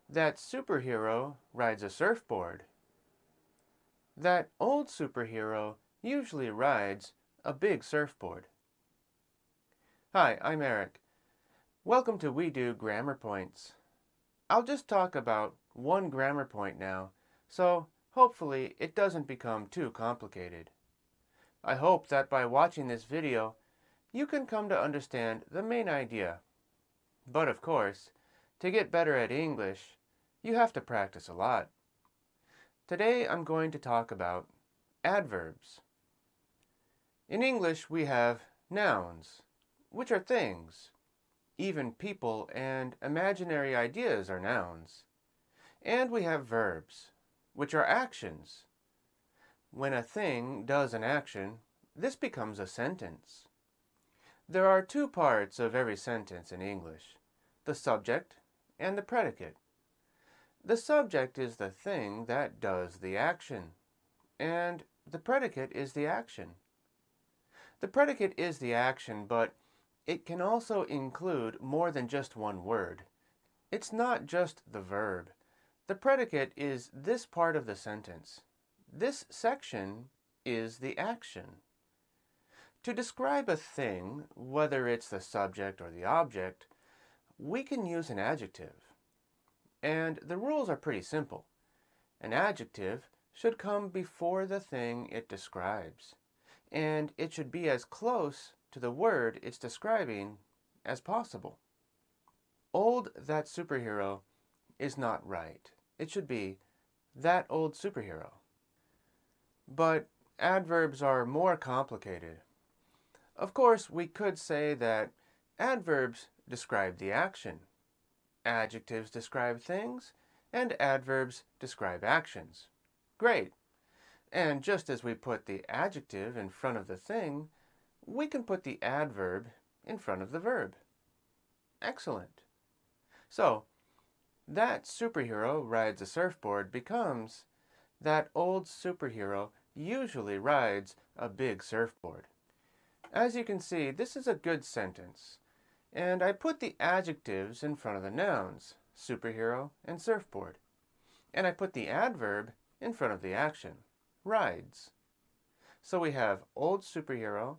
That superhero rides a surfboard. That old superhero usually rides a big surfboard. Hi, I'm Eric. Welcome to We Do Grammar Points. I'll just talk about one grammar point now, so hopefully it doesn't become too complicated. I hope that by watching this video, you can come to understand the main idea. But of course, to get better at English, you have to practice a lot. Today I'm going to talk about adverbs. In English we have nouns, which are things. Even people and imaginary ideas are nouns. And we have verbs, which are actions. When a thing does an action, this becomes a sentence. There are two parts of every sentence in English, the subject and the predicate. The subject is the thing that does the action, and the predicate is the action. The predicate is the action, but it can also include more than just one word. It's not just the verb. The predicate is this part of the sentence. This section is the action. To describe a thing, whether it's the subject or the object, we can use an adjective. And the rules are pretty simple. An adjective should come before the thing it describes, and it should be as close to the word it's describing as possible. Old that superhero is not right. It should be that old superhero. But adverbs are more complicated. Of course, we could say that adverbs describe the action, adjectives describe things, and adverbs describe actions. Great! And just as we put the adjective in front of the thing, we can put the adverb in front of the verb. Excellent! So, that superhero rides a surfboard becomes that old superhero usually rides a big surfboard. As you can see, this is a good sentence, and I put the adjectives in front of the nouns, superhero and surfboard, and I put the adverb in front of the action, rides. So we have old superhero,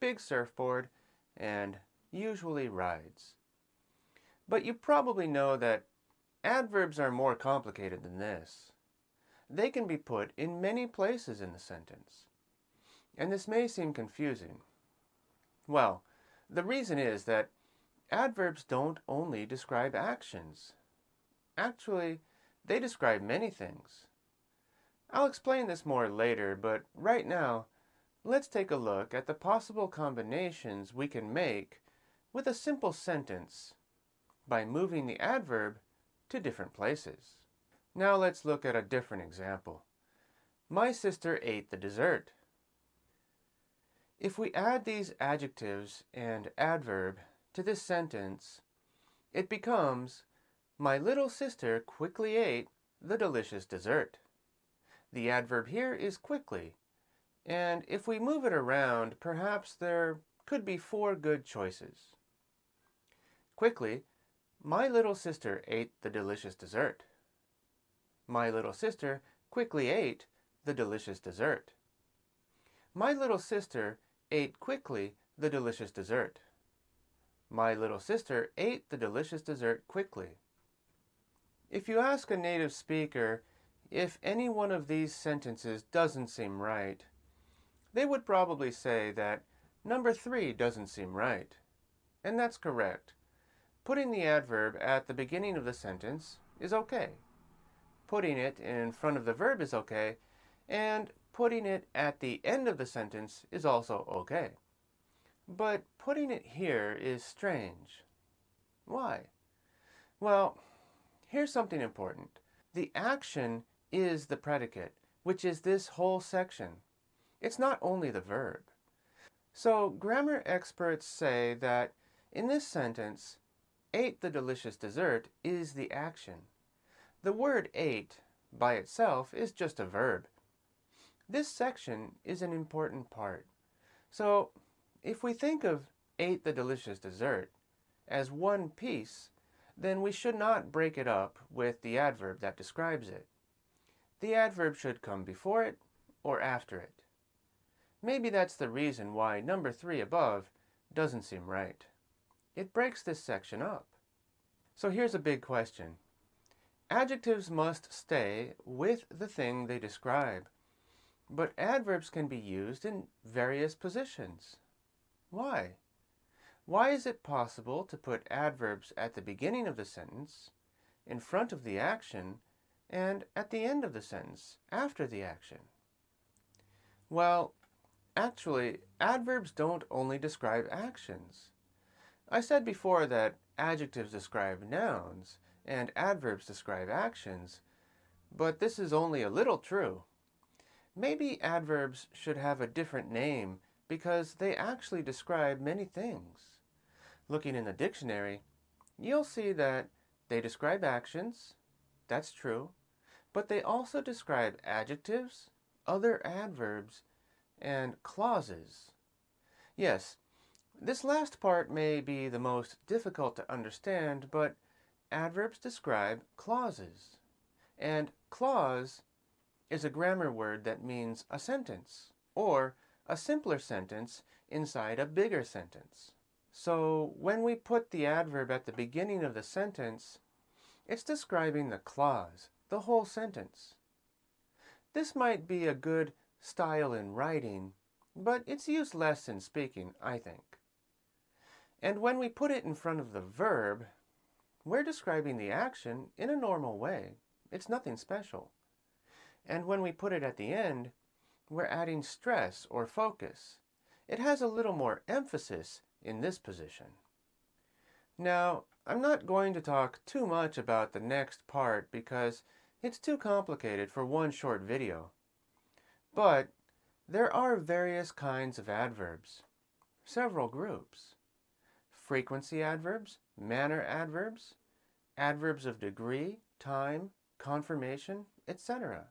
big surfboard, and usually rides. But you probably know that adverbs are more complicated than this. They can be put in many places in the sentence. And this may seem confusing. Well, the reason is that adverbs don't only describe actions. Actually, they describe many things. I'll explain this more later, but right now, let's take a look at the possible combinations we can make with a simple sentence by moving the adverb to different places. Now let's look at a different example. My sister ate the dessert. If we add these adjectives and adverb to this sentence, it becomes, my little sister quickly ate the delicious dessert. The adverb here is quickly, and if we move it around, perhaps there could be four good choices. Quickly, my little sister ate the delicious dessert. My little sister quickly ate the delicious dessert. My little sister ate quickly the delicious dessert. My little sister ate the delicious dessert quickly. If you ask a native speaker if any one of these sentences doesn't seem right, they would probably say that number 3 doesn't seem right. And that's correct. Putting the adverb at the beginning of the sentence is okay. Putting it in front of the verb is okay, and putting it at the end of the sentence is also okay. But putting it here is strange. Why? Well, here's something important. The action is the predicate, which is this whole section. It's not only the verb. So grammar experts say that in this sentence, ate the delicious dessert is the action. The word ate by itself is just a verb. This section is an important part. So if we think of ate the delicious dessert as one piece, then we should not break it up with the adverb that describes it. The adverb should come before it or after it. Maybe that's the reason why number 3 above doesn't seem right. It breaks this section up. So here's a big question. Adjectives must stay with the thing they describe, but adverbs can be used in various positions. Why? Why is it possible to put adverbs at the beginning of the sentence, in front of the action, and at the end of the sentence, after the action? Well, actually, adverbs don't only describe actions. I said before that adjectives describe nouns and adverbs describe actions, but this is only a little true. Maybe adverbs should have a different name because they actually describe many things. Looking in the dictionary, you'll see that they describe actions, that's true, but they also describe adjectives, other adverbs, and clauses. Yes, this last part may be the most difficult to understand, but adverbs describe clauses. And clause is a grammar word that means a sentence, or a simpler sentence inside a bigger sentence. So when we put the adverb at the beginning of the sentence, it's describing the clause, the whole sentence. This might be a good style in writing, but it's used less in speaking, I think. And when we put it in front of the verb, we're describing the action in a normal way. It's nothing special. And when we put it at the end, we're adding stress or focus. It has a little more emphasis in this position. Now, I'm not going to talk too much about the next part because it's too complicated for one short video. But there are various kinds of adverbs, several groups. Frequency adverbs, manner adverbs, adverbs of degree, time, confirmation, etc.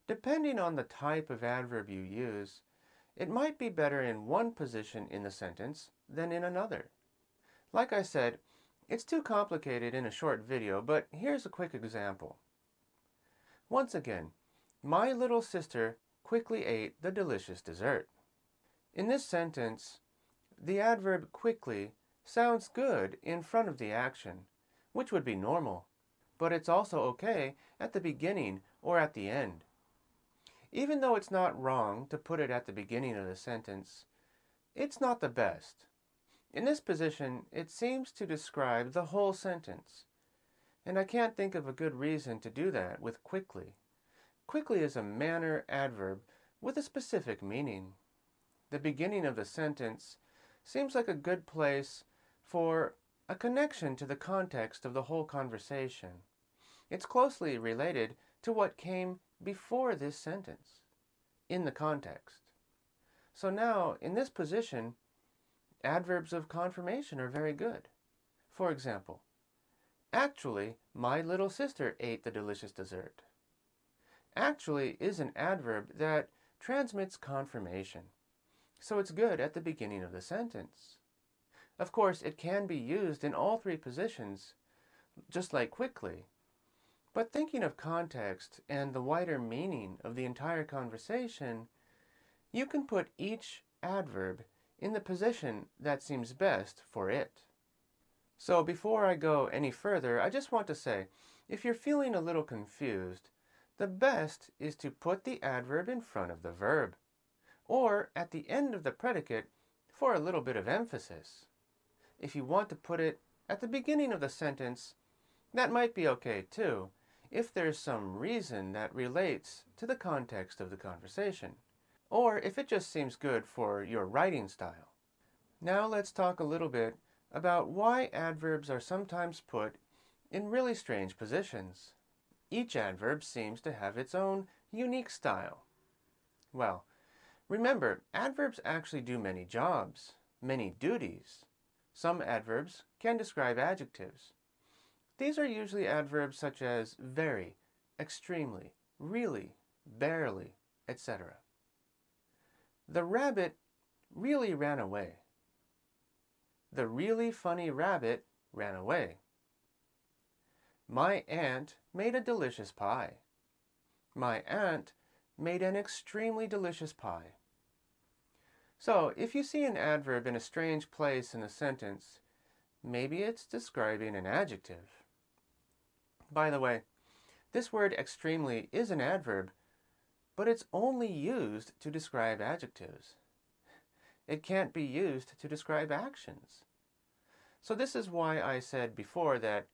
Depending on the type of adverb you use, it might be better in one position in the sentence than in another. Like I said, it's too complicated in a short video, but here's a quick example. Once again, my little sister quickly ate the delicious dessert. In this sentence, the adverb quickly sounds good in front of the action, which would be normal, but it's also okay at the beginning or at the end. Even though it's not wrong to put it at the beginning of the sentence, it's not the best. In this position, it seems to describe the whole sentence, and I can't think of a good reason to do that with quickly. Quickly is a manner adverb with a specific meaning. The beginning of the sentence seems like a good place for a connection to the context of the whole conversation. It's closely related to what came before this sentence, in the context. So now, in this position, adverbs of confirmation are very good. For example, actually, my little sister ate the delicious dessert. Actually is an adverb that transmits confirmation, so it's good at the beginning of the sentence. Of course, it can be used in all three positions, just like quickly. But thinking of context and the wider meaning of the entire conversation, you can put each adverb in the position that seems best for it. So before I go any further, I just want to say, if you're feeling a little confused, the best is to put the adverb in front of the verb, or at the end of the predicate for a little bit of emphasis. If you want to put it at the beginning of the sentence, that might be okay too, if there's some reason that relates to the context of the conversation, or if it just seems good for your writing style. Now let's talk a little bit about why adverbs are sometimes put in really strange positions. Each adverb seems to have its own unique style. Well, remember, adverbs actually do many jobs, many duties. Some adverbs can describe adjectives. These are usually adverbs such as very, extremely, really, barely, etc. The rabbit really ran away. The really funny rabbit ran away. My aunt made a delicious pie. My aunt made an extremely delicious pie. So, if you see an adverb in a strange place in a sentence, maybe it's describing an adjective. By the way, this word extremely is an adverb, but it's only used to describe adjectives. It can't be used to describe actions. So this is why I said before that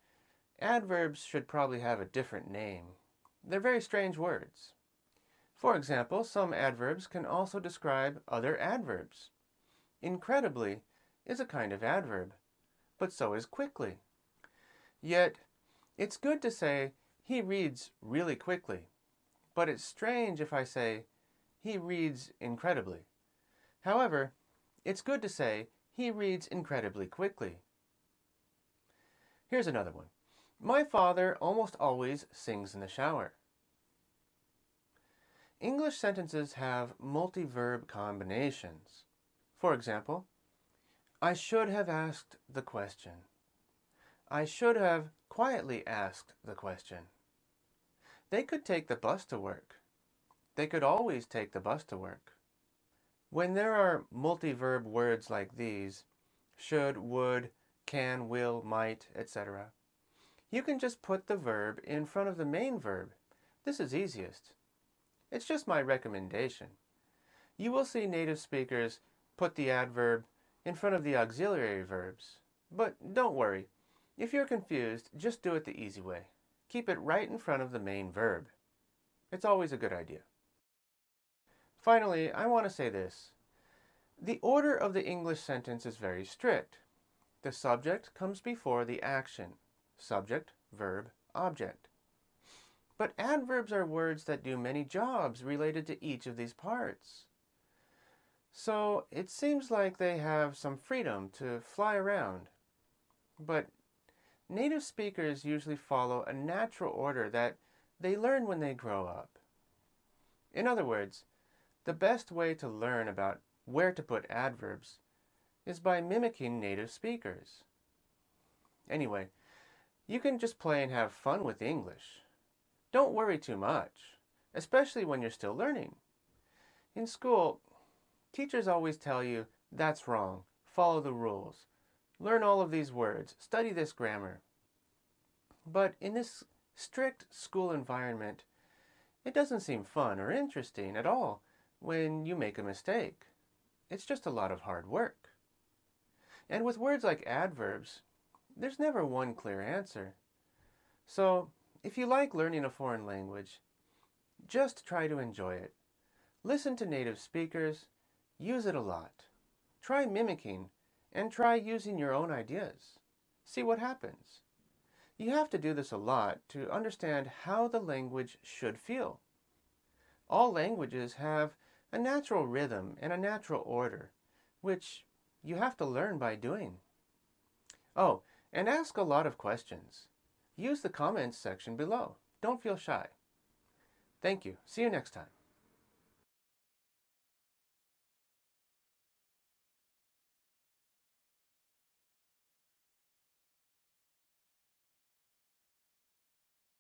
adverbs should probably have a different name. They're very strange words. For example, some adverbs can also describe other adverbs. Incredibly is a kind of adverb, but so is quickly. Yet, it's good to say, he reads really quickly, but it's strange if I say, he reads incredibly. However, it's good to say, he reads incredibly quickly. Here's another one. My father almost always sings in the shower. English sentences have multi-verb combinations. For example, I should have asked the question. I should have quietly asked the question. They could take the bus to work. They could always take the bus to work. When there are multi-verb words like these, should, would, can, will, might, etc., you can just put the verb in front of the main verb. This is easiest. It's just my recommendation. You will see native speakers put the adverb in front of the auxiliary verbs. But don't worry. If you're confused, just do it the easy way. Keep it right in front of the main verb. It's always a good idea. Finally, I want to say this. The order of the English sentence is very strict. The subject comes before the action. Subject, verb, object. But adverbs are words that do many jobs related to each of these parts. So it seems like they have some freedom to fly around. But native speakers usually follow a natural order that they learn when they grow up. In other words, the best way to learn about where to put adverbs is by mimicking native speakers. Anyway, you can just play and have fun with English. Don't worry too much, especially when you're still learning. In school, teachers always tell you, that's wrong, follow the rules, learn all of these words, study this grammar. But in this strict school environment, it doesn't seem fun or interesting at all when you make a mistake. It's just a lot of hard work. And with words like adverbs, there's never one clear answer. So, if you like learning a foreign language, just try to enjoy it. Listen to native speakers, use it a lot. Try mimicking, and try using your own ideas. See what happens. You have to do this a lot to understand how the language should feel. All languages have a natural rhythm and a natural order, which you have to learn by doing. Oh, and ask a lot of questions. Use the comments section below. Don't feel shy. Thank you. See you next time.